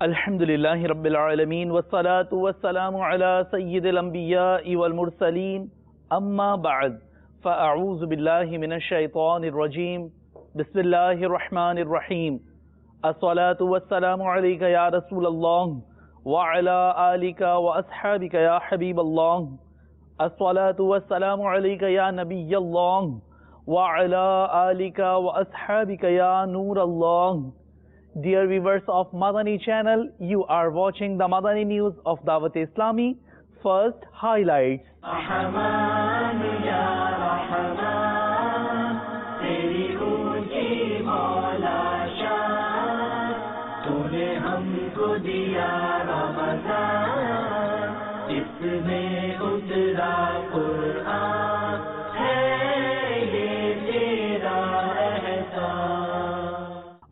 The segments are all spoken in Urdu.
الحمدللہ رب العالمین والصلاة والسلام علی سید الانبیاء والمرسلین اما بعد فاعوذ باللہ من الشیطان الرجیم بسم اللہ الرحمن الرحیم الصلاة والسلام علیک یا رسول اللہ وعلی آلک واصحابک یا حبیب اللہ الصلاة والسلام علیک یا نبی اللہ وعلی آلک واصحابک یا نور اللہ. Dear viewers of Madani channel, you are watching the Madani news of Dawat Islami. First, highlights. Rahman ya Rahman, teri unchi maula shan, tune humko diya Ramazan, jisme utra Quran, hai ye tera ehsan.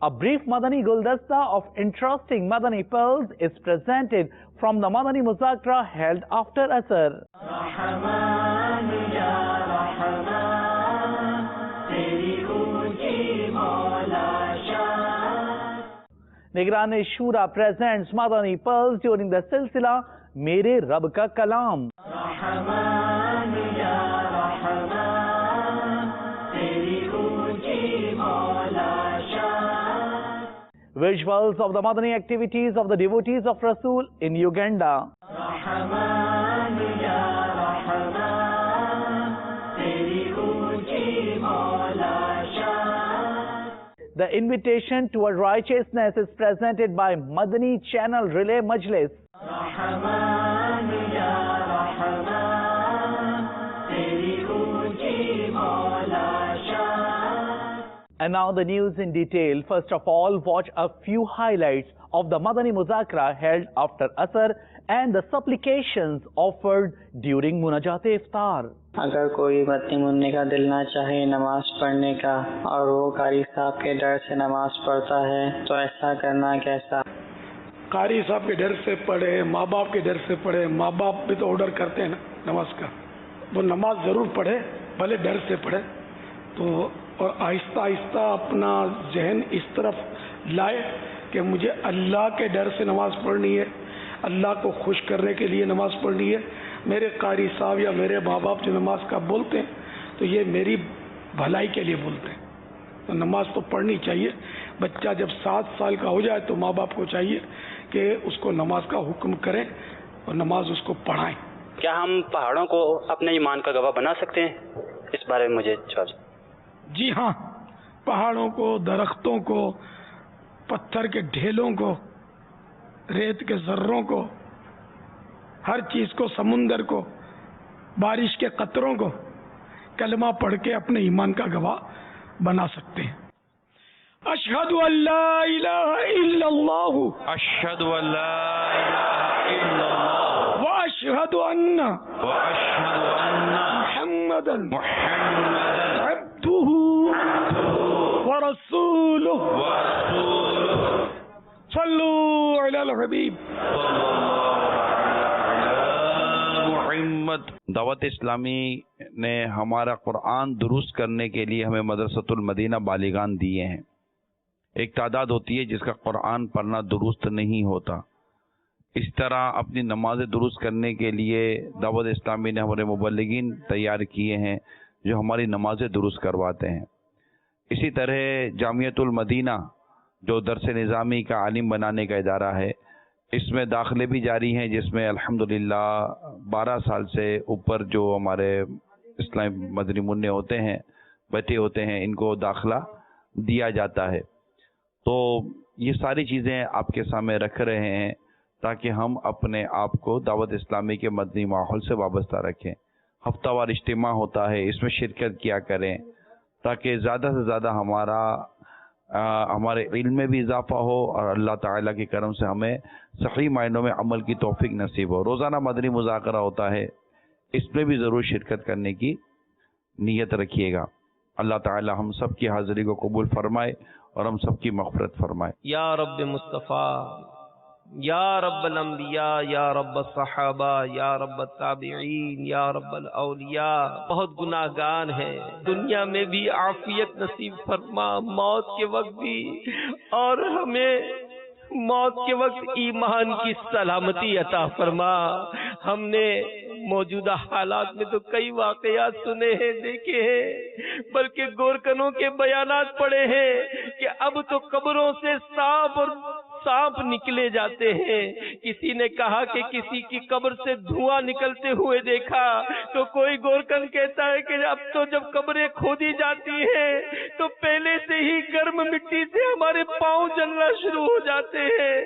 A brief Madani Guldasta of interesting Madani pearls is presented from the Madani Muzakra held after Asr. Rahman ya Rahman, teri unchi maula shan. Nigran-e-Shura presents Madani pearls during the silsila Mere Rab Ka Kalam. Rahman ya Rahman, teri unchi maula shan. Visuals of the Madani activities of the devotees of Rasul in Uganda. Rahman ya Rahman, teri unchi maula shan. The invitation toward righteousness is presented by Madani Channel Relay Majlis. Rahman ya Rahman, teri unchi maula shan. And now the news in detail. First of all, watch a few highlights of the Madani Muzakra held after Asr and the supplications offered during Munajat Iftar. اگر کوئی مدنی مننے کا دل نہ چاہے نماز پڑھنے کا اور وہ قاری صاحب کے ڈر سے نماز پڑھتا ہے تو ایسا کرنا کیسا؟ قاری صاحب کے ڈر سے پڑھے، ماں باپ کے ڈر سے پڑھے. ماں باپ بھی تو آرڈر کرتے ہیں نا نماز کا، وہ نماز ضرور پڑھے بھلے ڈر سے پڑھے. تو اور آہستہ آہستہ اپنا ذہن اس طرف لائے کہ مجھے اللہ کے ڈر سے نماز پڑھنی ہے، اللہ کو خوش کرنے کے لیے نماز پڑھنی ہے. میرے قاری صاحب یا میرے ماں باپ جو نماز کا بولتے ہیں تو یہ میری بھلائی کے لیے بولتے ہیں. تو نماز تو پڑھنی چاہیے. بچہ جب 7 سال کا ہو جائے تو ماں باپ کو چاہیے کہ اس کو نماز کا حکم کریں اور نماز اس کو پڑھائیں. کیا ہم پہاڑوں کو اپنے ایمان کا گواہ بنا سکتے ہیں؟ اس بارے میں مجھے جواب. جی ہاں، پہاڑوں کو، درختوں کو، پتھر کے ڈھیلوں کو، ریت کے ذروں کو، ہر چیز کو، سمندر کو، بارش کے قطروں کو کلمہ پڑھ کے اپنے ایمان کا گواہ بنا سکتے ہیں. اشہد ان لا الہ الا اللہ، اشہد ان لا الہ الا اللہ، واشہد ان محمدا عبدہ ورسولہ. صلوا علی الحبیب. دعوت اسلامی نے ہمارا قرآن درست کرنے کے لیے ہمیں مدرسۃ المدینہ بالغان دیے ہیں. ایک تعداد ہوتی ہے جس کا قرآن پڑھنا درست نہیں ہوتا. اس طرح اپنی نمازیں درست کرنے کے لیے دعوت اسلامی نے ہمارے مبلغین تیار کیے ہیں جو ہماری نمازیں درست کرواتے ہیں. اسی طرح جامعۃ المدینہ جو درس نظامی کا عالم بنانے کا ادارہ ہے، اس میں داخلے بھی جاری ہیں جس میں الحمدللہ 12 سال سے اوپر جو ہمارے اسلامی مدنی منع ہوتے ہیں، بیٹھے ہوتے ہیں، ان کو داخلہ دیا جاتا ہے. تو یہ ساری چیزیں آپ کے سامنے رکھ رہے ہیں تاکہ ہم اپنے آپ کو دعوت اسلامی کے مدنی ماحول سے وابستہ رکھیں. ہفتہ وار اجتماع ہوتا ہے، اس میں شرکت کیا کریں تاکہ زیادہ سے زیادہ ہمارے علم میں بھی اضافہ ہو اور اللہ تعالیٰ کے کرم سے ہمیں صحیح معنوں میں عمل کی توفیق نصیب ہو. روزانہ مدنی مذاکرہ ہوتا ہے، اس میں بھی ضرور شرکت کرنے کی نیت رکھیے گا. اللہ تعالیٰ ہم سب کی حاضری کو قبول فرمائے اور ہم سب کی مغفرت فرمائے. یا رب مصطفیٰ، یا رب الانبیاء، یا رب الصحابہ، یا رب التابعین، یا رب الاولیاء، بہت گناہگار ہیں، دنیا میں بھی عافیت نصیب فرما، موت کے وقت بھی، اور ہمیں موت کے وقت ایمان کی سلامتی عطا فرما. ہم نے موجودہ حالات میں تو کئی واقعات سنے ہیں، دیکھے ہیں، بلکہ گورکنوں کے بیانات پڑھے ہیں کہ اب تو قبروں سے سانپ نکلے جاتے ہیں. کسی نے کہا کہ کسی کی قبر سے دھواں نکلتے ہوئے دیکھا، تو کوئی گورکن کہتا ہے کہ اب تو جب قبریں کھودی جاتی ہیں تو پہلے سے ہی گرم مٹی سے ہمارے پاؤں جلنا شروع ہو جاتے ہیں.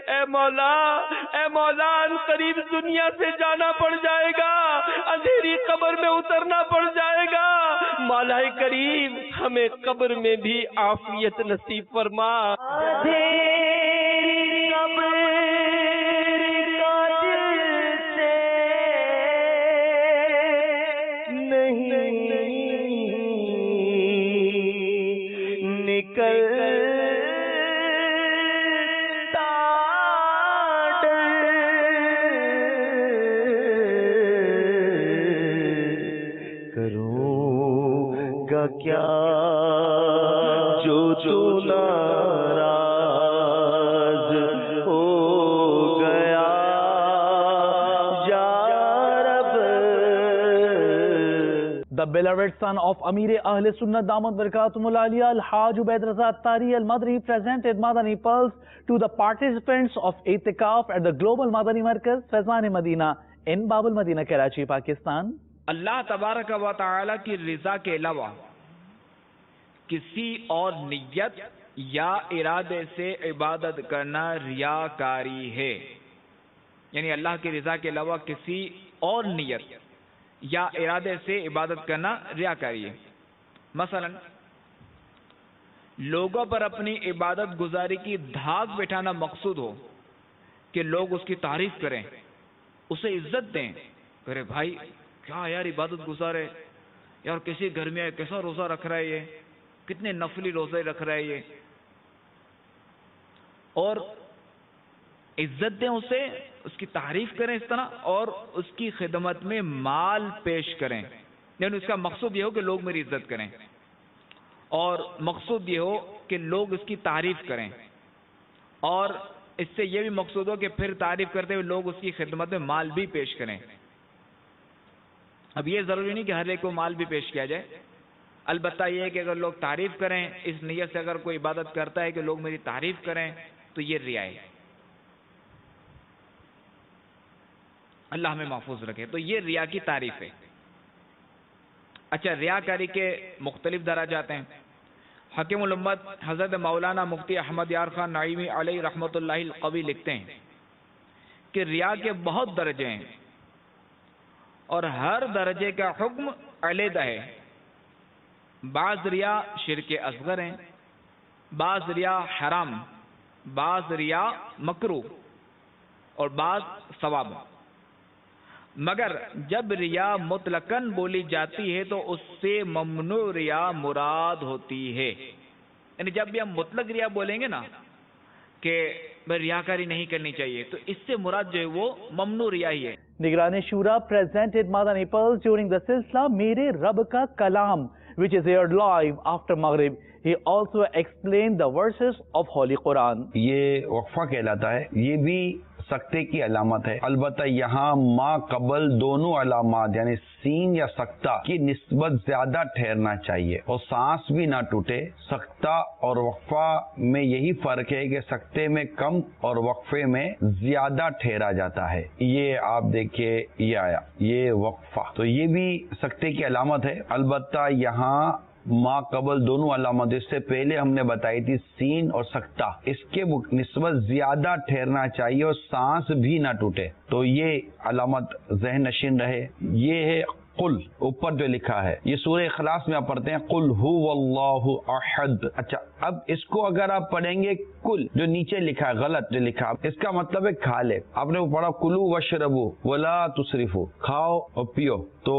اے مولا ان قریب دنیا سے جانا پڑ جائے گا، اندھیری قبر میں اترنا پڑ جائے گا. مولا کریم ہمیں قبر میں بھی عافیت نصیب فرما. کیا جو ناراض ہو گیا یا رب. The beloved son of Amir Ahl Sunnah Damat Barakatum Al-Aliyah Al-Haj Ubaid Raza Tari Al-Madri presented Madani Pulse to the participants of Itikaf at the Global Madani Markaz Faizan Madina in Bab al-Madina, Karachi, Pakistan. اللہ تبارک و تعالی کی رضا کے علاوہ کسی اور نیت یا ارادے سے عبادت کرنا ریاکاری ہے. یعنی اللہ کی رضا کے علاوہ کسی اور نیت یا ارادے سے عبادت کرنا ریاکاری ہے. مثلا لوگوں پر اپنی عبادت گزاری کی دھاک بٹھانا مقصود ہو کہ لوگ اس کی تعریف کریں، اسے عزت دیں، کرے بھائی کیا یار عبادت گزار ہے، یار کسی گھر میں کیسا روزہ رکھ رہا ہے، یہ کتنے نفلی روزے رکھ رہا ہے یہ، اور عزت دیں اسے، اس کی تعریف کریں اس طرح، اور اس کی خدمت میں مال پیش کریں. یعنی اس کا مقصود یہ ہو کہ لوگ میری عزت کریں، اور مقصود یہ ہو کہ لوگ اس کی تعریف کریں، اور اس سے یہ بھی مقصود ہو کہ پھر تعریف کرتے ہوئے لوگ اس کی خدمت میں مال بھی پیش کریں. اب یہ ضروری نہیں کہ ہر ایک کو مال بھی پیش کیا جائے، البتہ یہ ہے کہ اگر لوگ تعریف کریں، اس نیت سے اگر کوئی عبادت کرتا ہے کہ لوگ میری تعریف کریں، تو یہ ریا ہے. اللہ ہمیں محفوظ رکھے. تو یہ ریا کی تعریف ہے. اچھا، ریاکاری کے مختلف درجات ہیں. حکیم الامت حضرت مولانا مفتی احمد یار خان نعیمی علیہ رحمۃ اللہ القوی لکھتے ہیں کہ ریا کے بہت درجے ہیں اور ہر درجے کا حکم علیحدہ ہے. بعض ریا شرک اصغر ہیں، بعض ریا حرام، بعض ریا مکروہ اور بعض ثواب. مگر جب ریا مطلقاً بولی جاتی ہے تو اس سے ممنوع ریا مراد ہوتی ہے. یعنی جب بھی ہم مطلق ریا بولیں گے نا کہ ریاکاری نہیں کرنی چاہیے، تو اس سے مراد جو ہے وہ ممنوع ریا ہی ہے. نگران شورا presented Madani Pulse during the Silsila Mere Rab Ka Kalam, which is aired live after Maghrib. He also explained the verses of Holy Quran. یہ وقفہ کہلاتا ہے، یہ بھی سکتے کی علامت ہے. البتہ یہاں ما قبل دونوں علامات یعنی سین یا سکتہ کی نسبت زیادہ ٹھہرنا چاہیے اور سانس بھی نہ ٹوٹے. سکتہ اور وقفہ میں یہی فرق ہے کہ سکتے میں کم اور وقفے میں زیادہ ٹھہرا جاتا ہے. یہ آپ دیکھیے، یہ آیا یہ وقفہ، تو یہ بھی سکتے کی علامت ہے. البتہ یہاں ما قبل دونوں علامت اس سے پہلے ہم نے بتائی تھی سین اور سکتہ، اس کے نسبت زیادہ ٹھہرنا چاہیے اور سانس بھی نہ ٹوٹے، تو یہ علامت ذہن نشین رہے۔ یہ ہے قل، اوپر جو لکھا ہے، یہ سورہ اخلاص میں آپ پڑھتے ہیں قل هو اللہ احد۔ اچھا، اب اس کو اگر آپ پڑھیں گے کل جو نیچے لکھا ہے غلط جو لکھا، اس کا مطلب ہے کھا لے۔ آپ نے پڑھا کلو وشربو ولا تسرفو، کھاؤ اور پیو، تو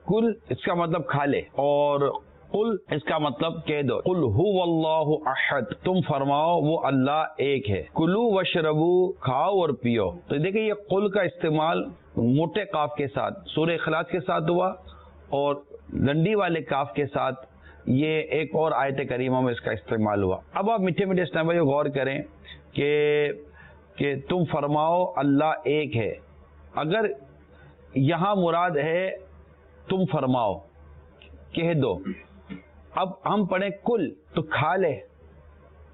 کل اس کا مطلب کھا لے، اور قل اس کا مطلب کہہ دو قل هو اللہ احد، تم فرماؤ وہ اللہ ایک ہے۔ کلو وشربو، کھاؤ اور پیو۔ تو دیکھیں یہ قل کا استعمال موٹے کاف کے ساتھ سورہ اخلاص کے ساتھ ہوا، اور لنڈی والے کاف کے ساتھ یہ ایک اور آیت کریمہ میں اس کا استعمال ہوا۔ اب آپ میٹھے میٹھے اسلام بھائی غور کریں کہ تم فرماؤ اللہ ایک ہے، اگر یہاں مراد ہے تم فرماؤ، کہہ دو، اب ہم پڑھیں کل تو کھا لے،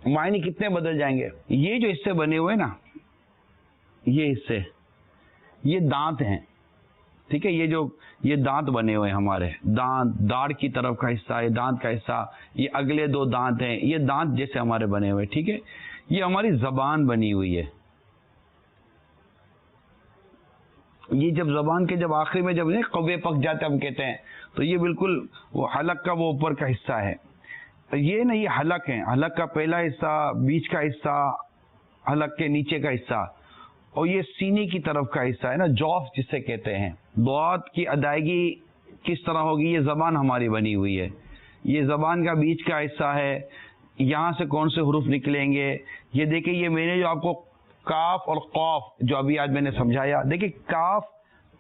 معنی کتنے بدل جائیں گے؟ یہ جو حصے بنے ہوئے نا، یہ حصے، یہ دانت ہیں، ٹھیک ہے، یہ دانت بنے ہوئے ہیں ہمارے، دانت داڑ کی طرف کا حصہ، یہ دانت کا حصہ، یہ اگلے دو دانت ہیں، یہ دانت جیسے ہمارے بنے ہوئے، ٹھیک ہے، یہ ہماری زبان بنی ہوئی ہے۔ یہ جب زبان کے جب آخری میں جب قوے پک جاتے ہم کہتے ہیں، تو یہ بالکل وہ حلق کا وہ اوپر کا حصہ ہے، یہ نا، یہ حلق ہے، حلق کا پہلا حصہ، بیچ کا حصہ، حلق کے نیچے کا حصہ، اور یہ سینے کی طرف کا حصہ ہے نا، جوف جسے کہتے ہیں۔ دعات کی ادائیگی کس طرح ہوگی؟ یہ زبان ہماری بنی ہوئی ہے، یہ زبان کا بیچ کا حصہ ہے، یہاں سے کون سے حروف نکلیں گے؟ یہ دیکھیں، یہ میں نے جو آپ کو کاف اور قاف جو ابھی آج میں نے سمجھایا، دیکھیں کاف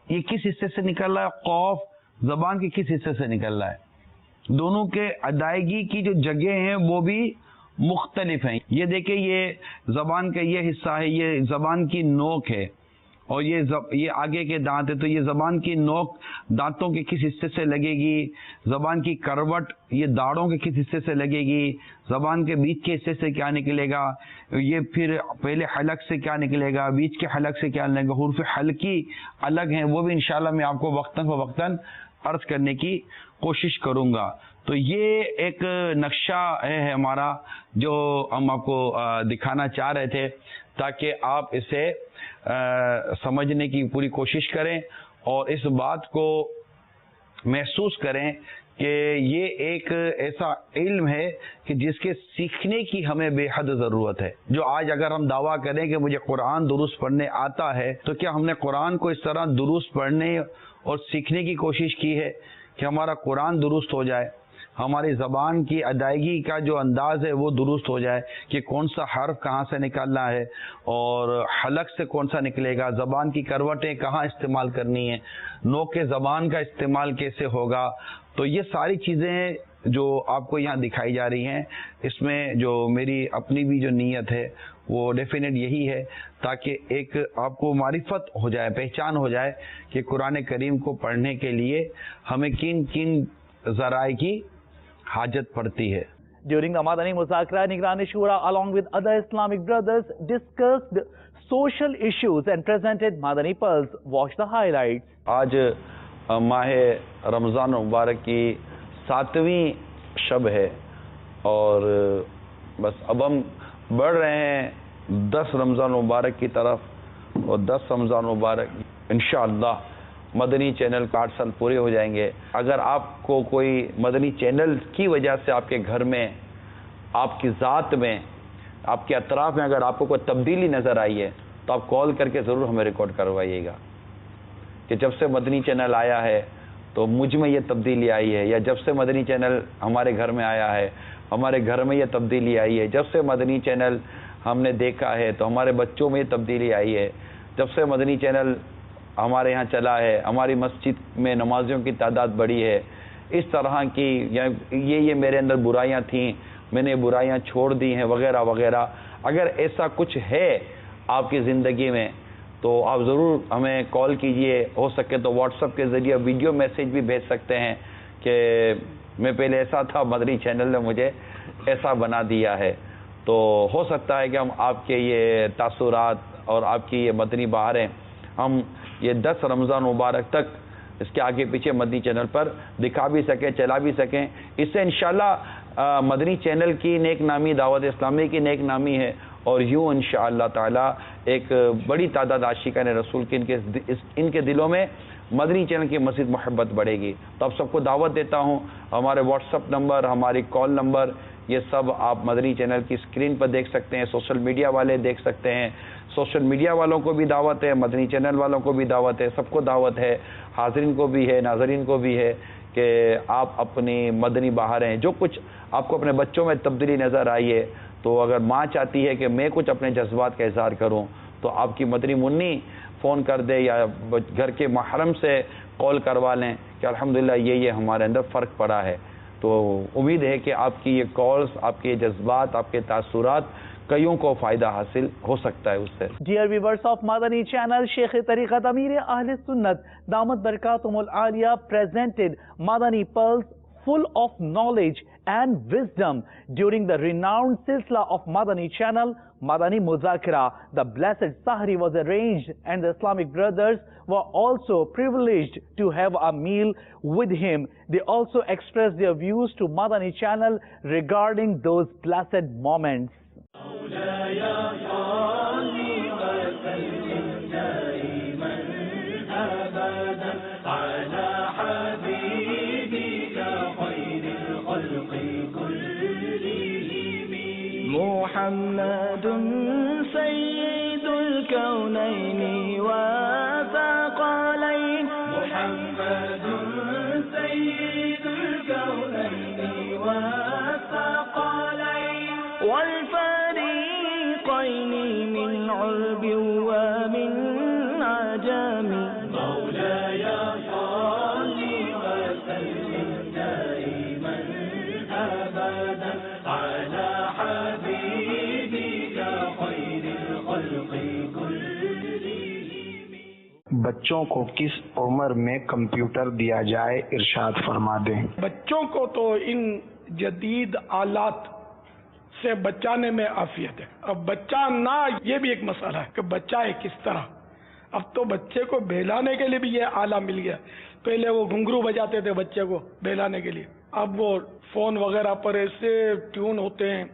یہ کس حصے سے نکل رہا ہے، قاف زبان کے کس حصے سے نکل رہا ہے، دونوں کے ادائیگی کی جو جگہ ہیں وہ بھی مختلف ہیں۔ یہ دیکھیں، یہ زبان کا یہ حصہ ہے، یہ زبان کی نوک ہے، اور یہ آگے کے دانت ہے، تو یہ زبان کی نوک دانتوں کے کس حصے سے لگے گی، زبان کی کروٹ یہ داڑھوں کے کس حصے سے لگے گی، زبان کے بیچ کے حصے سے کیا نکلے گا، یہ پھر پہلے حلق سے کیا نکلے گا، بیچ کے حلق سے کیا نکلے گا، حروف حلقی الگ ہیں، وہ بھی انشاءاللہ میں آپ کو وقتاً فوقتاً عرض کرنے کی کوشش کروں گا۔ تو یہ ایک نقشہ ہے ہمارا جو ہم آپ کو دکھانا چاہ رہے تھے، تاکہ آپ اسے سمجھنے کی پوری کوشش کریں اور اس بات کو محسوس کریں کہ یہ ایک ایسا علم ہے کہ جس کے سیکھنے کی ہمیں بے حد ضرورت ہے۔ جو آج اگر ہم دعویٰ کریں کہ مجھے قرآن درست پڑھنے آتا ہے، تو کیا ہم نے قرآن کو اس طرح درست پڑھنے اور سیکھنے کی کوشش کی ہے کہ ہمارا قرآن درست ہو جائے، ہماری زبان کی ادائیگی کا جو انداز ہے وہ درست ہو جائے، کہ کون سا حرف کہاں سے نکالنا ہے اور حلق سے کون سا نکلے گا، زبان کی کروٹیں کہاں استعمال کرنی ہیں، نوک زبان کا استعمال کیسے ہوگا۔ تو یہ ساری چیزیں جو آپ کو یہاں دکھائی جا رہی ہیں، اس میں جو میری اپنی بھی جو نیت ہے وہ ڈیفینیٹ یہی ہے، تاکہ ایک آپ کو معرفت ہو جائے، پہچان ہو جائے کہ قرآن کریم کو پڑھنے کے لیے ہمیں کن کن ذرائع کی حاجت پڑتی ہے۔ During the Madani Muzakara, Nigrani Shura along with other Islamic brothers discussed social issues and presented Madani Pulse. Watch the highlights. آج ماہ رمضان مبارک کی 7ویں شب ہے، اور بس اب ہم بڑھ رہے ہیں 10 رمضان مبارک کی طرف، اور 10 رمضان مبارک انشاءاللہ مدنی چینل کا 8 سال پورے ہو جائیں گے۔ اگر آپ کو کوئی مدنی چینل کی وجہ سے آپ کے گھر میں، آپ کی ذات میں، آپ کے اطراف میں اگر آپ کو کوئی تبدیلی نظر آئی ہے، تو آپ کال کر کے ضرور ہمیں ریکارڈ کروائیے گا کہ جب سے مدنی چینل آیا ہے تو مجھ میں یہ تبدیلی آئی ہے، یا جب سے مدنی چینل ہمارے گھر میں آیا ہے ہمارے گھر میں یہ تبدیلی آئی ہے، جب سے مدنی چینل ہم نے دیکھا ہے تو ہمارے بچوں میں یہ تبدیلی آئی ہے، جب سے مدنی چینل ہمارے یہاں چلا ہے ہماری مسجد میں نمازیوں کی تعداد بڑھی ہے، اس طرح کی یہ میرے اندر برائیاں تھیں، میں نے برائیاں چھوڑ دی ہیں، وغیرہ وغیرہ۔ اگر ایسا کچھ ہے آپ کی زندگی میں تو آپ ضرور ہمیں کال کیجئے، ہو سکے تو واٹس ایپ کے ذریعے ویڈیو میسیج بھی بھیج سکتے ہیں کہ میں پہلے ایسا تھا، مدنی چینل نے مجھے ایسا بنا دیا ہے۔ تو ہو سکتا ہے کہ ہم آپ کے یہ تاثرات اور آپ کی یہ مدنی بہاریں ہم یہ 10 رمضان مبارک تک اس کے آگے پیچھے مدنی چینل پر دکھا بھی سکیں، چلا بھی سکیں. اس سے انشاءاللہ مدنی چینل کی نیک نامی، دعوت اسلامی کی نیک نامی ہے، اور یوں انشاءاللہ تعالی ایک بڑی تعداد عاشقان رسول کی ان کے دلوں میں مدنی چینل کی مزید محبت بڑھے گی. تو آپ سب کو دعوت دیتا ہوں، ہمارے واٹس ایپ نمبر، ہماری کال نمبر، یہ سب آپ مدنی چینل کی اسکرین پر دیکھ سکتے ہیں. سوشل میڈیا والے دیکھ سکتے ہیں. سوشل میڈیا والوں کو بھی دعوت ہے، مدنی چینل والوں کو بھی دعوت ہے، سب کو دعوت ہے، حاضرین کو بھی ہے، ناظرین کو بھی ہے کہ آپ اپنی مدنی بہاریں، جو کچھ آپ کو اپنے بچوں میں تبدیلی نظر آئی ہے، تو اگر ماں چاہتی ہے کہ میں کچھ اپنے جذبات کا اظہار کروں تو آپ کی مدنی منی فون کر دے یا گھر کے محرم سے کال کروا لیں کہ الحمدللہ یہ ہمارے اندر فرق پڑا ہے. تو امید ہے کہ آپ کی یہ کالز، آپ کے جذبات، آپ کے تاثرات کئیوں کو فائدہ حاصل ہو سکتا ہے اس سے. Dear viewers of Madani channel, Sheikh Tariqat Amir Ahl Sunnat Damat Barakatum Al-Aliya presented Madani Pearls full of knowledge and wisdom during the renowned silsila of Madani channel, Madani Muzakira. The blessed Sahri was arranged and the Islamic brothers were also privileged to have a meal with him. They also expressed their views to Madani channel regarding those blessed moments. محمد سيد الكونين وثقلين محمد سيد الكونين وثقلين والفريقين من علب ومن عجم مولاي صل وسلم دائما أبدا على بچوں کو کس عمر میں کمپیوٹر دیا جائے، ارشاد فرما دیں. بچوں کو تو ان جدید آلات سے بچانے میں عافیت ہے. اب بچہ نہ، یہ بھی ایک مسئلہ ہے کہ بچائے کس طرح. اب تو بچے کو بہلانے کے لیے بھی یہ آلہ مل گیا. پہلے وہ گھنگرو بجاتے تھے بچے کو بہلانے کے لیے، اب وہ فون وغیرہ پر ایسے ٹیون ہوتے ہیں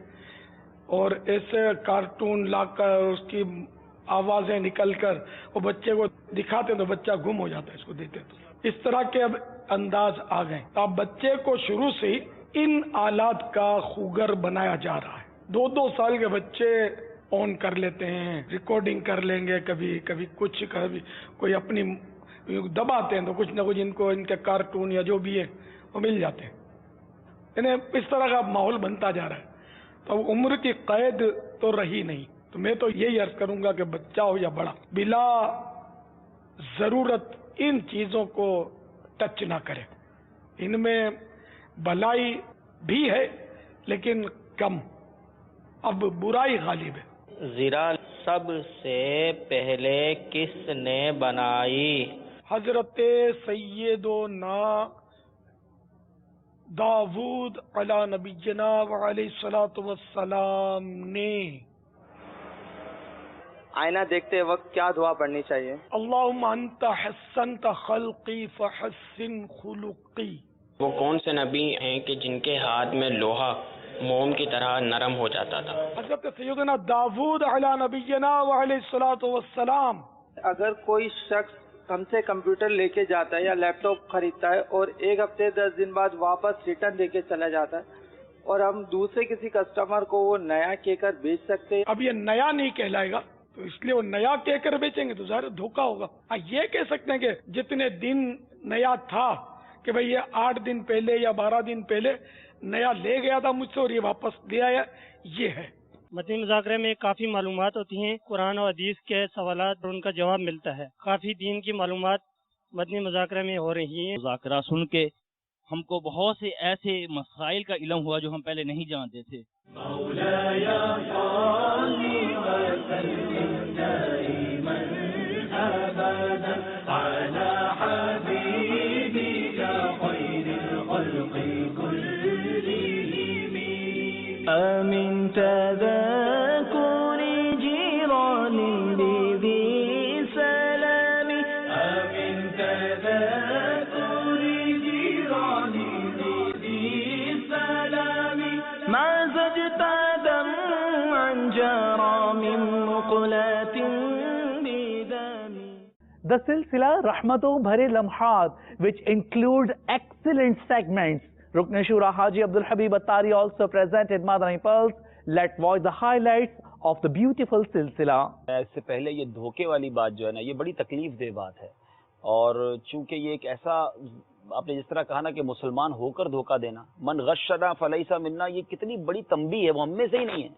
اور ایسے کارٹون لا کر اس کی آوازیں نکل کر وہ بچے کو دکھاتے تو بچہ گم ہو جاتا ہے اس کو دیتے تو. اس طرح کے اب انداز آ گئے. اب بچے کو شروع سے ہی ان آلات کا خوگر بنایا جا رہا ہے. 2 سال کے بچے آن کر لیتے ہیں، ریکارڈنگ کر لیں گے، کبھی کچھ، کبھی کوئی اپنی دباتے ہیں تو کچھ نہ کچھ ان کو ان کے کارٹون یا جو بھی ہے وہ مل جاتے ہیں. یعنی اس طرح کا ماحول بنتا جا رہا ہے. تو عمر کی قید تو رہی نہیں. تو میں تو یہی عرض کروں گا کہ بچہ ہو یا بڑا، بلا ضرورت ان چیزوں کو ٹچ نہ کرے. ان میں بھلائی بھی ہے لیکن کم، اب برائی غالب ہے. زیرا سب سے پہلے کس نے بنائی؟ حضرت سیدنا داود علی نبینا وعلیہ الصلوۃ والسلام نے. آئینہ دیکھتے وقت کیا دعا پڑھنی چاہیے؟ اللہم انت حسنت خلقی فحسن خلقی. وہ کون سے نبی ہیں کہ جن کے ہاتھ میں لوہا موم کی طرح نرم ہو جاتا تھا؟ حضرت سیدنا داود علی نبینا وعلیہ الصلوۃ والسلام. اگر کوئی شخص ہم سے کمپیوٹر لے کے جاتا ہے یا لیپ ٹاپ خریدتا ہے اور 1 ہفتے 10 دن بعد واپس ریٹرن دے کے چلا جاتا ہے اور ہم دوسرے کسی کسٹمر کو وہ نیا کہہ کر بیچ سکتے ہیں؟ اب یہ نیا نہیں کہلائے گا تو اس لیے وہ نیا کہہ کر بیچیں گے تو ظاہر دھوکہ ہوگا. یہ کہہ سکتے ہیں کہ جتنے دن نیا تھا کہ بھئی یہ 8 دن پہلے یا 12 دن پہلے نیا لے گیا تھا مجھ سے اور یہ واپس دے آیا. یہ ہے مدنی مذاکرے میں کافی معلومات ہوتی ہیں، قرآن و حدیث کے سوالات اور ان کا جواب ملتا ہے. کافی دین کی معلومات مدنی مذاکرے میں ہو رہی ہیں. مذاکرہ سن کے ہم کو بہت سے ایسے مسائل کا علم ہوا جو ہم پہلے نہیں جانتے تھے. آمن تذكر جيران بذي سلام آمن تذكر The silsila Rahmaton Bhare Lamhat, which include excellent segments. Rukn Shura Haji Abdul Habib Attari also presented Madani Pearls. Let's watch the highlights of the beautiful silsila. اس سے پہلے یہ دھوکے والی بات جو ہے نا، یہ بڑی تکلیف دہ بات ہے، اور چونکہ یہ ایک ایسا، آپ نے جس طرح کہا نا کہ مسلمان ہو کر دھوکہ دینا، من غشنا فلیس منا، یہ کتنی بڑی تنبیہ ہے، وہ ہم میں سے ہی نہیں ہے،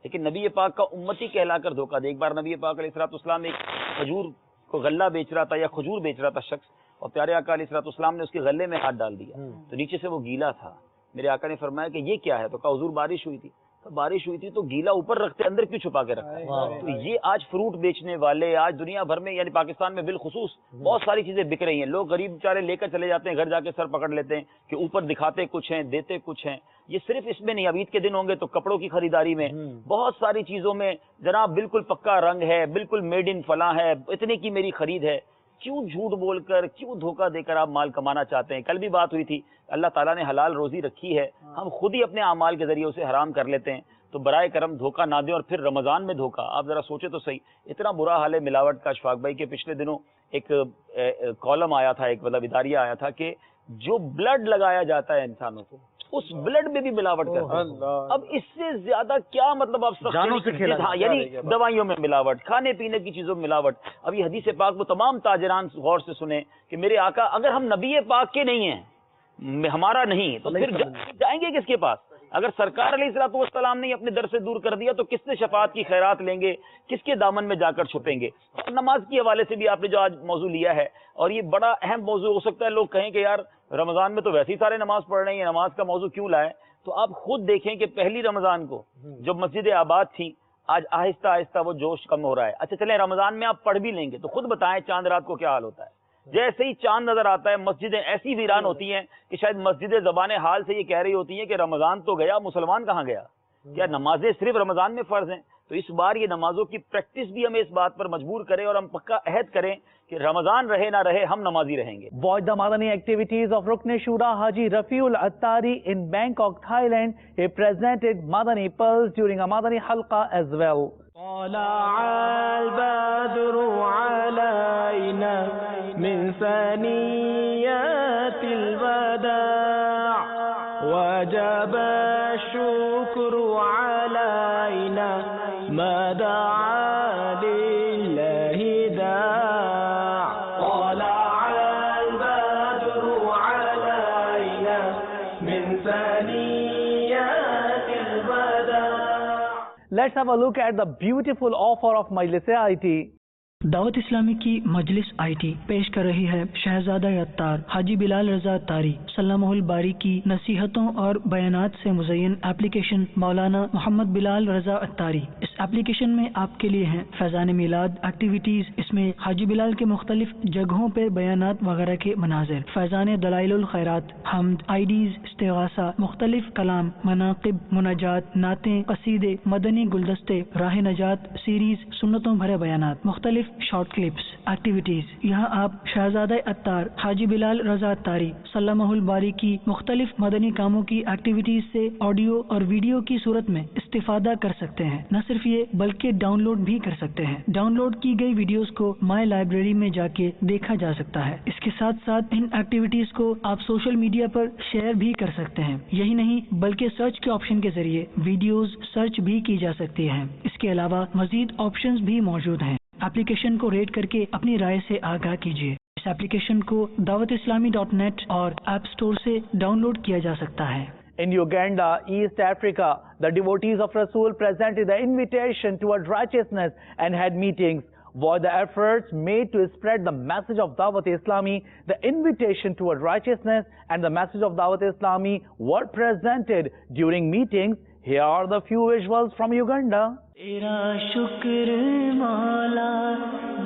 لیکن نبی پاک کا امتی کہلا کر دھوکہ دے۔ ایک بار نبی پاک علیہ الصلوۃ والسلام ایک کھجور کو غلہ بیچ رہا تھا یا کھجور بیچ رہا تھا شخص، اور پیارے آقا علیہ الصلوۃ والسلام نے اس کے غلے میں ہاتھ ڈال دیا تو نیچے سے وہ گیلا تھا۔ میرے آقا نے فرمایا کہ یہ کیا ہے؟ تو کہا حضور بارش ہوئی تھی۔ بارش ہوئی تھی تو گیلا اوپر رکھتے اندر کیوں چھپا کے رکھا ہے؟ تو یہ آج فروٹ بیچنے والے، آج دنیا بھر میں یعنی پاکستان میں بالخصوص بہت ساری چیزیں بک رہی ہیں، لوگ غریب بیچارے لے کر چلے جاتے ہیں، گھر جا کے سر پکڑ لیتے ہیں کہ اوپر دکھاتے کچھ ہیں دیتے کچھ ہیں۔ یہ صرف اس میں نہیں، اب عید کے دن ہوں گے تو کپڑوں کی خریداری میں، بہت ساری چیزوں میں جناب بالکل پکا رنگ ہے، بالکل میڈ ان فلاں ہے، اتنے کی میری خرید ہے۔ کیوں جھوٹ بول کر، کیوں دھوکہ دے کر آپ مال کمانا چاہتے ہیں؟ کل بھی بات ہوئی تھی، اللہ تعالیٰ نے حلال روزی رکھی ہے، ہم خود ہی اپنے اعمال کے ذریعے اسے حرام کر لیتے ہیں، تو برائے کرم دھوکہ نہ دیں۔ اور پھر رمضان میں دھوکہ، آپ ذرا سوچے تو صحیح، اتنا برا حال ہے ملاوٹ کا اشفاق بھائی کہ پچھلے دنوں ایک کالم آیا تھا، ایک مطلب اداریہ آیا تھا کہ جو بلڈ لگایا جاتا ہے انسانوں کو، اس بلڈ میں بھی ملاوٹ کرتا ہے۔ اب اس سے زیادہ کیا مطلب آپ یعنی دوائیوں میں ملاوٹ، کھانے پینے کی چیزوں میں ملاوٹ۔ اب یہ حدیث پاک وہ تمام تاجران غور سے سنیں کہ میرے آقا اگر ہم نبی پاک کے نہیں ہیں، ہمارا نہیں، تو پھر جائیں گے کس کے پاس؟ اگر سرکار علیہ الصلوۃ والسلام نے اپنے در سے دور کر دیا تو کس سے شفاعت کی خیرات لیں گے؟ کس کے دامن میں جا کر چھپیں گے؟ اور نماز کے حوالے سے بھی آپ نے جو آج موضوع لیا ہے، اور یہ بڑا اہم موضوع ہو سکتا ہے، لوگ کہیں کہ یار رمضان میں تو ویسے ہی سارے نماز پڑھ رہے ہیں، نماز کا موضوع کیوں لائے؟ تو آپ خود دیکھیں کہ پہلی رمضان کو جب مسجد آباد تھی، آج آہستہ آہستہ وہ جوش کم ہو رہا ہے۔ اچھا چلیں رمضان میں آپ پڑھ بھی لیں گے تو خود بتائیں چاند رات کو کیا حال ہوتا ہے۔ جیسے ہی چاند نظر آتا ہے مسجدیں ایسی ویران ہوتی ہیں کہ شاید مسجدیں زبان حال سے یہ کہہ رہی ہوتی ہیں کہ رمضان تو گیا، مسلمان کہاں گیا؟ کیا نمازیں صرف رمضان میں فرض ہیں؟ تو اس بار یہ نمازوں کی پریکٹس بھی ہمیں اس بات پر مجبور کرے اور ہم پکا عہد کریں کہ رمضان رہے نہ رہے ہم نمازی رہیں گے۔ Watch the Madani activities of Rukn Shura Haji Rafiul Attari in Bangkok, Thailand. He presented Madani Pearls during a Madani Halqa as well. طلع البدر علينا من ثنيات الوداع وجب الشكر علينا ما دعا لله داع طلع البدر علينا من ثنيات الوداع. Let's have a look at the beautiful offer of Majlis IT. دعوت اسلامی کی مجلس آئی ٹی پیش کر رہی ہے شہزادہ اتار حاجی بلال رضا اتاری سلامہ الباری کی نصیحتوں اور بیانات سے مزین ایپلیکیشن مولانا محمد بلال رضا اتاری۔ اس ایپلیکیشن میں آپ کے لیے ہیں فیضان میلاد ایکٹیویٹیز، اس میں حاجی بلال کے مختلف جگہوں پہ بیانات وغیرہ کے مناظر، فیضان دلائل الخیرات، حمد، آئی ڈیز، استغاثہ، مختلف کلام، مناقب، مناجات، نعتیں، قصیدے، مدنی گلدستے، راہ نجات سیریز، سنتوں بھرے بیانات، مختلف شارٹ کلپس، ایکٹیویٹیز۔ یہاں آپ شہزادہ اتار حاجی بلال رضا اتاری سلامہ الباری کی مختلف مدنی کاموں کی ایکٹیویٹیز سے آڈیو اور ویڈیو کی صورت میں استفادہ کر سکتے ہیں۔ نہ صرف یہ بلکہ ڈاؤن لوڈ بھی کر سکتے ہیں۔ ڈاؤن لوڈ کی گئی ویڈیوز کو مائی لائبریری میں جا کے دیکھا جا سکتا ہے۔ اس کے ساتھ ساتھ ان ایکٹیویٹیز کو آپ سوشل میڈیا پر شیئر بھی کر سکتے ہیں۔ یہی نہیں بلکہ سرچ کے آپشن کے ذریعے ویڈیوز سرچ بھی کی جا سکتی ہیں۔ اس کے علاوہ مزید آپشنز بھی موجود ہیں۔ ایپلیکیشن کو ریٹ کر کے اپنی رائے سے آگاہ کیجیے۔ اس ایپلیکیشن کو dawatIslami.net اور ایپ اسٹور سے ڈاؤن لوڈ کیا جا سکتا ہے۔ In Uganda, East Africa, the devotees of Rasul presented the invitation toward righteousness and had meetings. What the efforts made to spread the message of Dawat Islami, the invitation toward righteousness and the message of Dawat Islami were presented during meetings. Here are the few visuals from Uganda. تیرا شکر مولا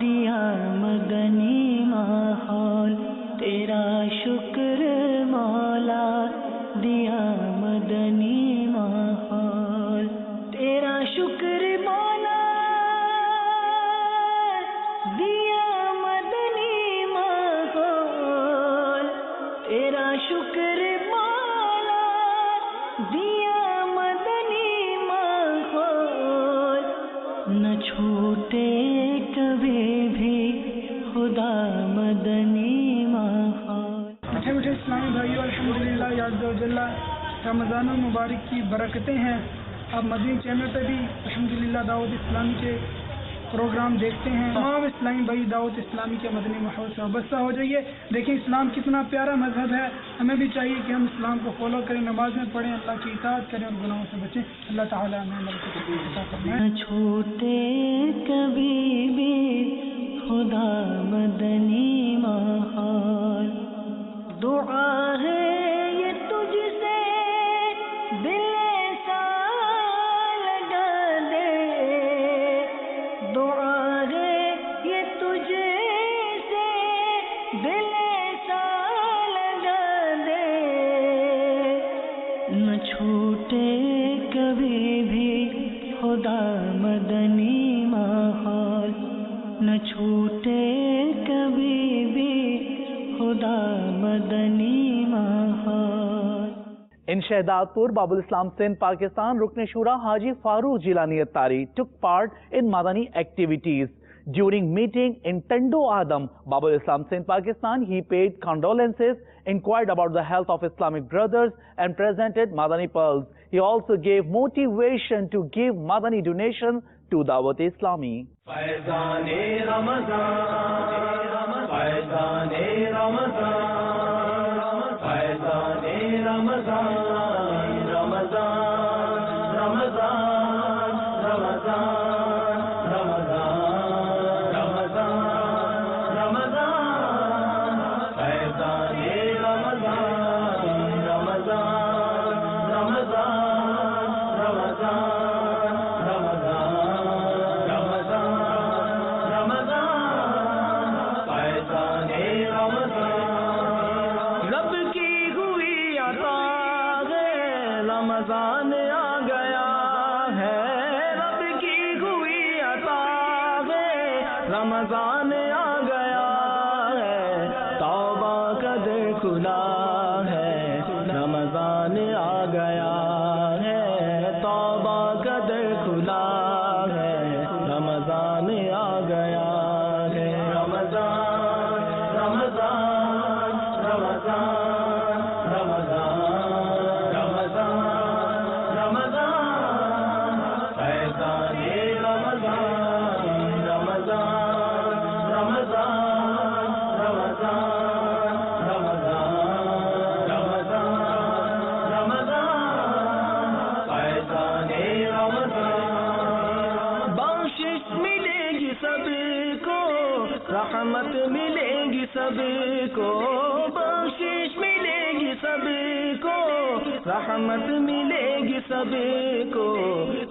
دیا مدنی ماحول، تیرا شکر مولا دیا مدنی ماحول، تیرا شکر مولا دیا مدنی ماحول، تیرا شکر مولا دیا مدنی ماحول، نہ چھوٹے کبھی بھی ہو خدا مدنی ماحول. میٹھے میٹھے اسلامی بھائیو، الحمدللہ عز و جل رمضان المبارک کی برکتیں ہیں. آپ مدنی چینل پہ بھی الحمدللہ دعوت اسلامی کے پروگرام دیکھتے ہیں. تمام اسلامی بھائی دعوت اسلامی کے مدنی ماحول سے وابستہ ہو جائیے. دیکھیں اسلام کتنا پیارا مذہب ہے. ہمیں بھی چاہیے کہ ہم اسلام کو فالو کریں، نمازیں پڑھیں، اللہ کی اطاعت کریں اور گناہوں سے بچیں. اللہ تعالیٰ ہمیں عمل کی توفیق عطا فرمائے. نہ چھوٹے کبھی بھی خدا مدنی ماحول. دعا ہے یہ تجھ سے دل ایسا لگا دے. دعا ہے یہ تجھ سے دل ایسا لگا دے. نہ چھوٹے کبھی بھی خدا مدنی ماحول. نہ چھوٹے کبھی بھی خدا مدنی ماحول. In Shahdadpur, Babul Islam Sindh, Pakistan, Rukn Shura Haji Farooq Jilani Attari took part in Madani activities. During meeting in Tando Adam, Babul Islam Sindh, Pakistan, he paid condolences, inquired about the health of Islamic brothers and presented Madani pearls. He also gave motivation to give Madani donation to Dawat Islami. Faizane Ramazan, Faizane Ramazan, Faizane Ramazan, Ramazan, Ramazan, Ramazan, Ramazan, Ramazan, Ramazan, Faizane Ramazan, Ramazan, Ramazan, Ramazan, Faizane Ramazan. Rab ki hui ata hai, Ramazan aa gaya hai. Rab ki hui ata hai, Ramazan aa gaya hai. Tauba ka dar khula hai, Ramazan aa gaya hai. Tauba ka dar khula hai, Ramazan aa gaya hai. Ramazan, Ramazan, Ramazan, Ramazan, Ramazan, Ramazan, Faizane Ramazan, Ramazan, Ramazan, Ramazan, Ramazan, Ramazan, Ramazan, Faizane Ramazan. Bakshish milegi sabko, rahmat milegi sabko. Bakshish milegi sabko, rahmat milegi sabko.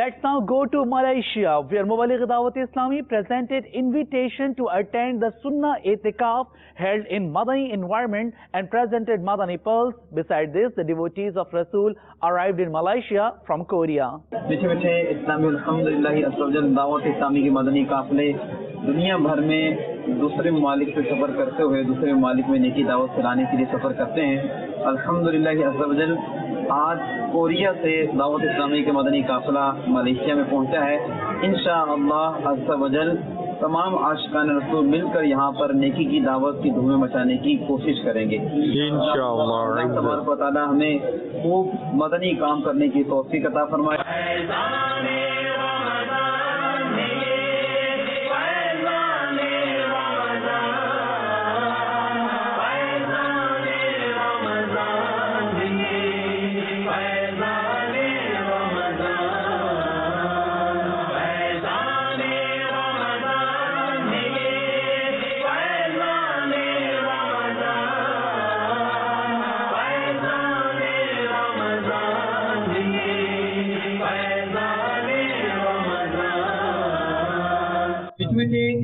Let's now go to Malaysia, where Mubaligh Dawat Islami presented invitation to attend the Sunnah Itikaf held in Madani environment and presented Madani pearls. Besides this, the devotees of Rasul arrived in Malaysia from Korea. میٹھے میٹھے اسلامی الحمدللہ افضل دعوت اسلامی کے مدنی قافلے دنیا بھر میں دوسرے ممالک سے سفر کرتے ہوئے دوسرے ممالک میں نیکی دعوت پھیلانے کے لیے سفر کرتے ہیں. الحمدللہ افضل آج کوریا سے دعوت اسلامی کے مدنی قافلہ ملیشیا میں پہنچا ہے. انشاءاللہ عز و جل تمام عاشقان رسول مل کر یہاں پر نیکی کی دعوت کی دھومیں مچانے کی کوشش کریں گے انشاءاللہ. اللہ تبارک و تعالی ہمیں خوب مدنی کام کرنے کی توفیق عطا فرمائے.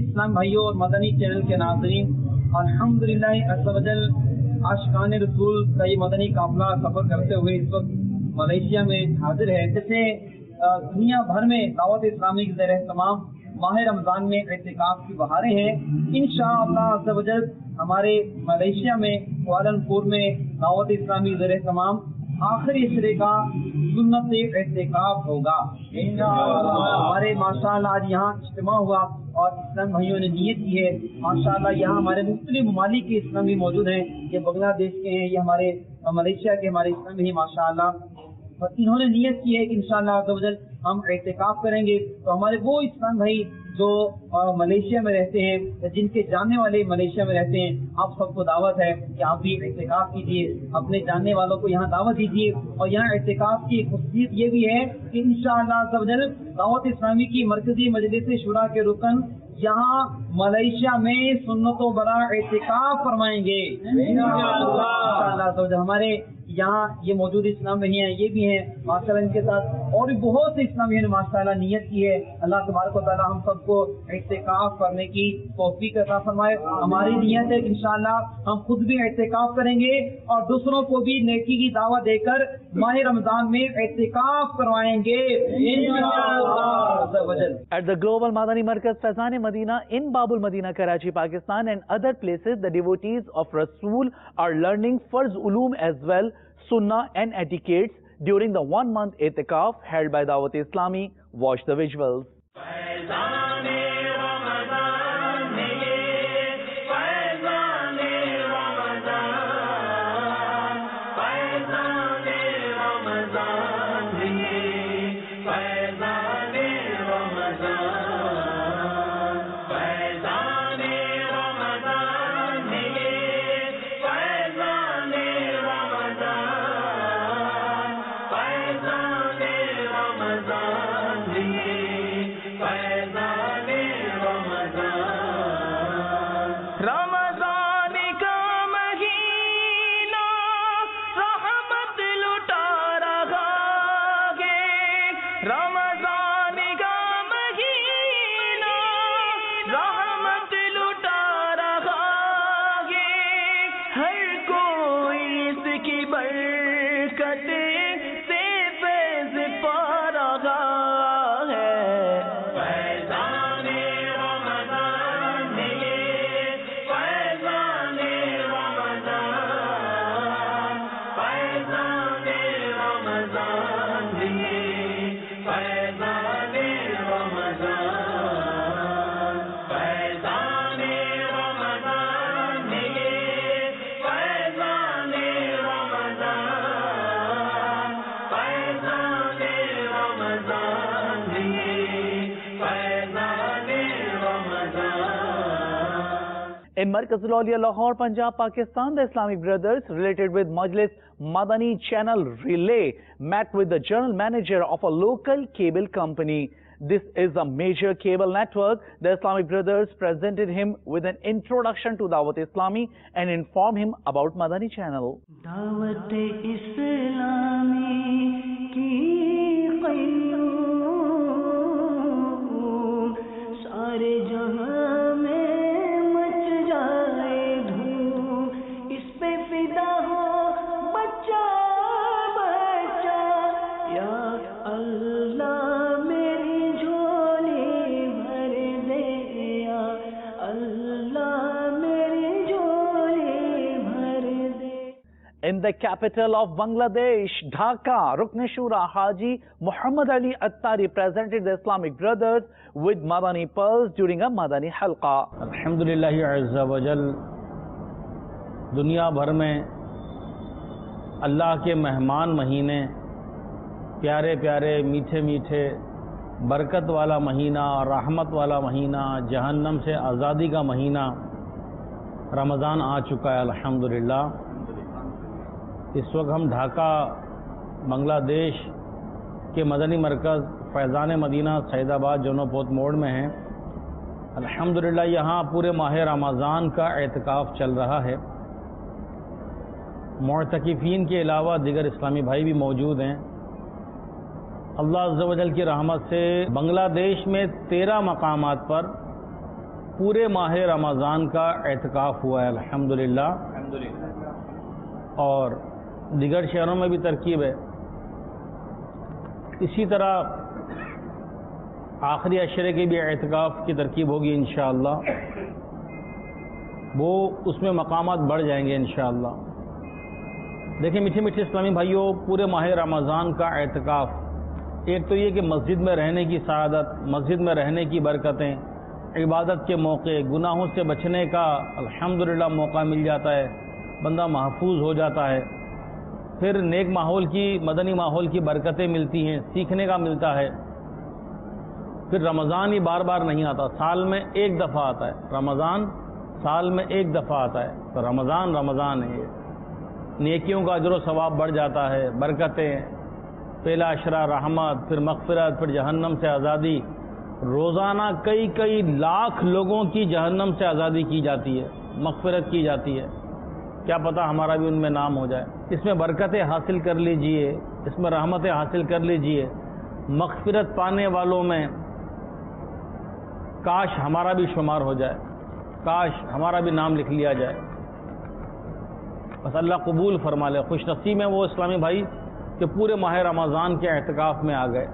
اسلام بھائیوں اور مدنی چینل کے ناظرین، الحمدللہ عز و جل عاشقان رسول کا یہ مدنی قافلہ سفر کرتے ہوئے اس وقت ملیشیا میں حاضر ہے. جیسے دنیا بھر میں دعوت اسلامی کے زیر اہتمام ماہ رمضان میں اعتکاف کی بہاریں ہیں. انشاءاللہ عز و جل ہمارے ملیشیا میں کوالالمپور میں دعوت اسلامی زیر اہتمام آخری اشرے کا سنت اعتکاف ہوگا ہمارے ماشاءاللہ آج یہاں اجتماع ہوا اور اسلام بھائیوں نے نیت کی ہے ماشاءاللہ یہاں ہمارے مختلف ممالک کے اسلام بھی موجود ہیں، یہ بنگلہ دیش کے ہیں، یہ ہمارے ملیشیا کے ہمارے اسلام بھی ماشاءاللہ، اور انہوں نے نیت کی ہے کہ انشاءاللہ عز و جل ہم اعتکاف کریں گے۔ تو ہمارے وہ اسلام بھائی جو ملیشیا میں رہتے ہیں، جن کے جاننے والے ملیشیا میں رہتے ہیں، آپ سب کو دعوت ہے کہ آپ بھی اعتکاف کیجیے، اپنے جاننے والوں کو یہاں دعوت دیجیے۔ اور یہاں اعتکاف کی خصوصیت یہ بھی ہے کہ انشاءاللہ عز و جل دعوت اسلامی کی مرکزی مجلس شورا کے رکن یہاں ملیشیا میں سنتوں برا اعتکاف فرمائیں گے انشاءاللہ عز و جل۔ ہمارے یہاں یہ موجود اسلام بھائی ہیں، یہ بھی ہیں ماشاءاللہ، ان کے ساتھ اور بھی بہت سے اسلامیوں نے ماشاءاللہ نیت کی ہے۔ اللہ تبارک و تعالی ہم سب کو اعتکاف کرنے کی توفیق عطا فرمائے۔ ہماری نیت ہے کہ انشاءاللہ ہم خود بھی اعتکاف کریں گے اور دوسروں کو بھی نیکی کی دعوت دے کر ماہ رمضان میں اعتکاف کروائیں گے انشاءاللہ۔ At the Global Madani Markaz Faizan Madina in Babul Madina, Karachi, Pakistan and other places, the devotees of Rasool are learning Farz Uloom as well, Sunnah and etiquettes during the 1-month I'tikaf held by Dawat Islami. Watch the visuals. In Markazul Awliya, Lahore, Punjab, Pakistan, the Islamic brothers related with Majlis Madani Channel Relay met with the general manager of a local cable company. This is a major cable network. The Islamic brothers presented him with an introduction to Dawat Islami and informed him about Madani Channel. Dawat Islami ki qayyum sare jahan mein In the capital of Bangladesh, Dhaka, Rukn Shura Haji Muhammad Ali Attari presented the Islamic brothers with Madani pearls during a Madani halqa. Alhamdulillah Azza wa Jal, دنیا بھر میں اللہ کے مہمان مہینے، پیارے پیارے میٹھے میٹھے برکت والا مہینہ اور رحمت والا مہینہ، جہنم سے آزادی کا مہینہ رمضان آ چکا ہے الحمدللہ۔ اس وقت ہم ڈھاکہ بنگلہ دیش کے مدنی مرکز فیضان مدینہ سعید آباد جونو پوت موڑ میں ہیں۔ الحمدللہ یہاں پورے ماہ رمضان کا اعتکاف چل رہا ہے۔ معتکفین کے علاوہ دیگر اسلامی بھائی بھی موجود ہیں۔ اللہ عز و جل کی رحمت سے بنگلہ دیش میں 13 مقامات پر پورے ماہ رمضان کا اعتکاف ہوا ہے الحمدللہ، اور دیگر شہروں میں بھی ترکیب ہے۔ اسی طرح آخری عشرے کے بھی اعتکاف کی ترکیب ہوگی انشاءاللہ۔ وہ اس میں مقامات بڑھ جائیں گے انشاءاللہ۔ دیکھیں میٹھے میٹھے اسلامی بھائیوں، پورے ماہ رمضان کا اعتکاف، ایک تو یہ کہ مسجد میں رہنے کی سعادت، مسجد میں رہنے کی برکتیں، عبادت کے موقع، گناہوں سے بچنے کا الحمدللہ موقع مل جاتا ہے، بندہ محفوظ ہو جاتا ہے، پھر نیک ماحول کی، مدنی ماحول کی برکتیں ملتی ہیں، سیکھنے کا ملتا ہے۔ پھر رمضان ہی بار بار نہیں آتا، سال میں ایک دفعہ آتا ہے رمضان، سال میں ایک دفعہ آتا ہے، تو رمضان رمضان ہے، نیکیوں کا اجر و ثواب بڑھ جاتا ہے، برکتیں، پہلا عشرہ رحمت، پھر مغفرت، پھر جہنم سے آزادی۔ روزانہ کئی لاکھ لوگوں کی جہنم سے آزادی کی جاتی ہے، مغفرت کی جاتی ہے، کیا پتہ ہمارا بھی ان میں نام ہو جائے۔ اس میں برکتیں حاصل کر لیجئے، اس میں رحمتیں حاصل کر لیجئے، مغفرت پانے والوں میں کاش ہمارا بھی شمار ہو جائے، کاش ہمارا بھی نام لکھ لیا جائے۔ بس اللہ قبول فرما لے۔ خوش نصیب ہیں وہ اسلامی بھائی کہ پورے ماہ رمضان کے اعتکاف میں آ گئے۔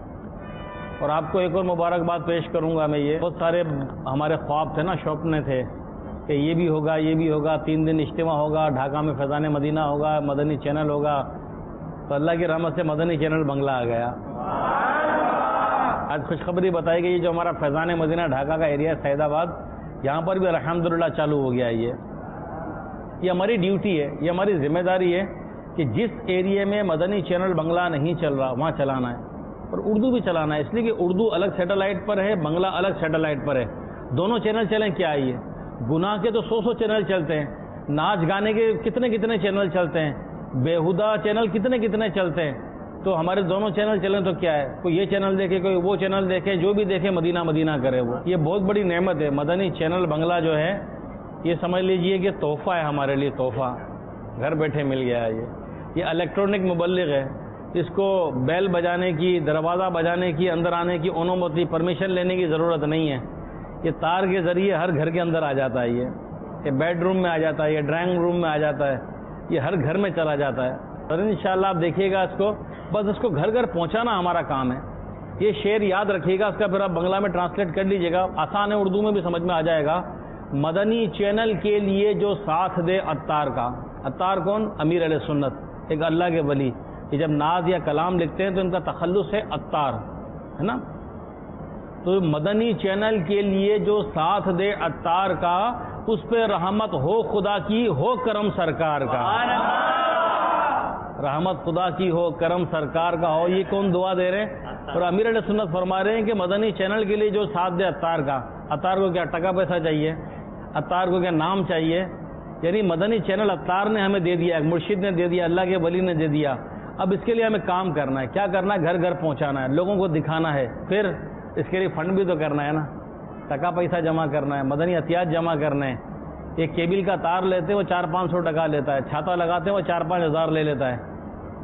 اور آپ کو ایک اور مبارکباد پیش کروں گا میں، یہ بہت سارے ہمارے خواب تھے نا، شوپنے تھے کہ یہ بھی ہوگا، یہ بھی ہوگا، 3 دن اجتماع ہوگا، ڈھاکہ میں فیضان مدینہ ہوگا، مدنی چینل ہوگا، تو اللہ کی رحمت سے مدنی چینل بنگلہ آ گیا۔ آج خوشخبری بتائی گئی، جو ہمارا فیضان مدینہ ڈھاکہ کا ایریا ہے سعید آباد، یہاں پر بھی الحمدللہ چالو ہو گیا۔ یہ ہماری ڈیوٹی ہے، یہ ہماری ذمہ داری ہے کہ جس ایریے میں مدنی چینل بنگلہ نہیں چل رہا وہاں چلانا ہے، اور اردو بھی چلانا ہے، اس لیے کہ اردو الگ سیٹلائٹ پر ہے، بنگلہ الگ سیٹلائٹ پر ہے، دونوں چینل چلیں کیا ہے؟ یہ گناہ کے تو 100 چینل چلتے ہیں، ناچ گانے کے کتنے چینل چلتے ہیں، بیہودہ چینل کتنے چلتے ہیں، تو ہمارے دونوں چینل چلیں تو کیا ہے؟ کوئی یہ چینل دیکھے، کوئی وہ چینل دیکھے، جو بھی دیکھے مدینہ مدینہ کرے۔ وہ یہ بہت بڑی نعمت ہے، مدنی چینل بنگلہ جو ہے یہ سمجھ لیجئے کہ تحفہ ہے ہمارے لیے، تحفہ گھر بیٹھے مل گیا ہے۔ یہ الیکٹرانک مبلغ ہے، اس کو بیل بجانے کی، دروازہ بجانے کی، اندر آنے کی انومتی، پرمیشن لینے کی ضرورت نہیں ہے، یہ تار کے ذریعے ہر گھر کے اندر آ جاتا ہے، یہ بیڈ روم میں آ جاتا ہے، یہ ڈرائنگ روم میں آ جاتا ہے، یہ ہر گھر میں چلا جاتا ہے۔ اور انشاءاللہ آپ دیکھیے گا اس کو، بس اس کو گھر گھر پہنچانا ہمارا کام ہے۔ یہ شعر یاد رکھیے گا، اس کا پھر آپ بنگلہ میں ٹرانسلیٹ کر لیجئے گا، آسان ہے، اردو میں بھی سمجھ میں آ جائے گا۔ مدنی چینل کے لیے جو ساتھ دے عطار کا، عطار کون؟ امیر علیہ سنت، ایک اللہ کے ولی، کہ جب نعت یا کلام لکھتے ہیں تو ان کا تخلص ہے عطار، ہے نا؟ تو مدنی چینل کے لیے جو ساتھ دے عطار کا، اس پہ رحمت ہو خدا کی، ہو کرم سرکار کا، رحمت خدا کی ہو، کرم سرکار کا ہو۔ یہ کون دعا دے رہے ہیں؟ اور امیر علیہ سنت فرما رہے ہیں کہ مدنی چینل کے لیے جو ساتھ دے عطار کا، عطار کو کیا ٹکا پیسہ چاہیے؟ عطار کو کیا نام چاہیے؟ یعنی مدنی چینل عطار نے ہمیں دے دیا، ایک مرشد نے دے دیا، اللہ کے ولی نے دے دیا۔ اب اس کے لیے ہمیں کام کرنا ہے، کیا کرنا ہے؟ گھر گھر پہنچانا ہے، لوگوں کو دکھانا ہے، پھر اس کے لیے فنڈ بھی تو کرنا ہے نا، ٹکا پیسہ جمع کرنا ہے، مدنی عطیات جمع کرنے ہیں۔ ایک کیبل کا تار لیتے ہیں وہ 400-500 ٹکا لیتا ہے، چھاتا لگاتے ہیں وہ 4-5 ہزار لے لیتا ہے۔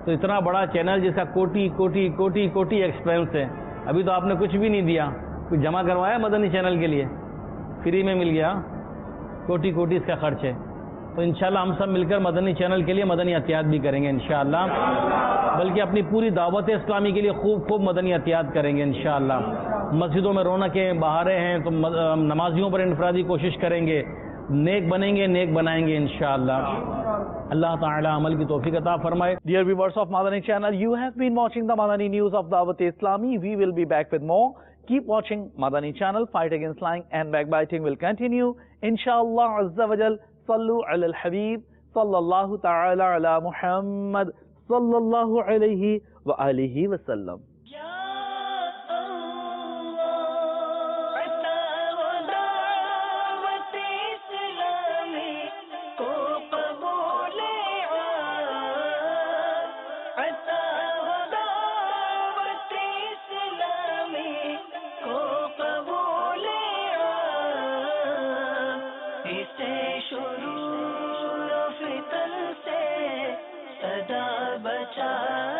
تو اتنا بڑا چینل جس کا کوٹی ایکسپینس ہے، ابھی تو آپ نے کچھ بھی نہیں دیا، کچھ جمع کروایا مدنی چینل کے لیے؟ فری میں مل گیا، کوٹی اس کا خرچ ہے۔ تو انشاءاللہ ہم سب مل کر مدنی چینل کے لیے مدنی عطیات بھی کریں گے انشاءاللہ، بلکہ اپنی پوری دعوت اسلامی کے لیے خوب مدنی عطیات کریں گے انشاءاللہ۔ مسجدوں میں رونقیں بہاریں ہیں تو نمازیوں پر انفرادی کوشش کریں گے، نیک بنیں گے، نیک بنائیں گے انشاءاللہ۔ اللہ تعالی عمل کی توفیق عطا فرمائے۔ Dear viewers of Madani channel, you have been watching the Madani news of Dawat Islami. We will be back with more. Keep watching Madani channel. Fight against lying and backbiting will continue. Inshallah Azza wa Jal. Sallu ala al-Habib. Sallallahu ta'ala ala Muhammad. Sallallahu alayhi wa alihi wa sallam. بچا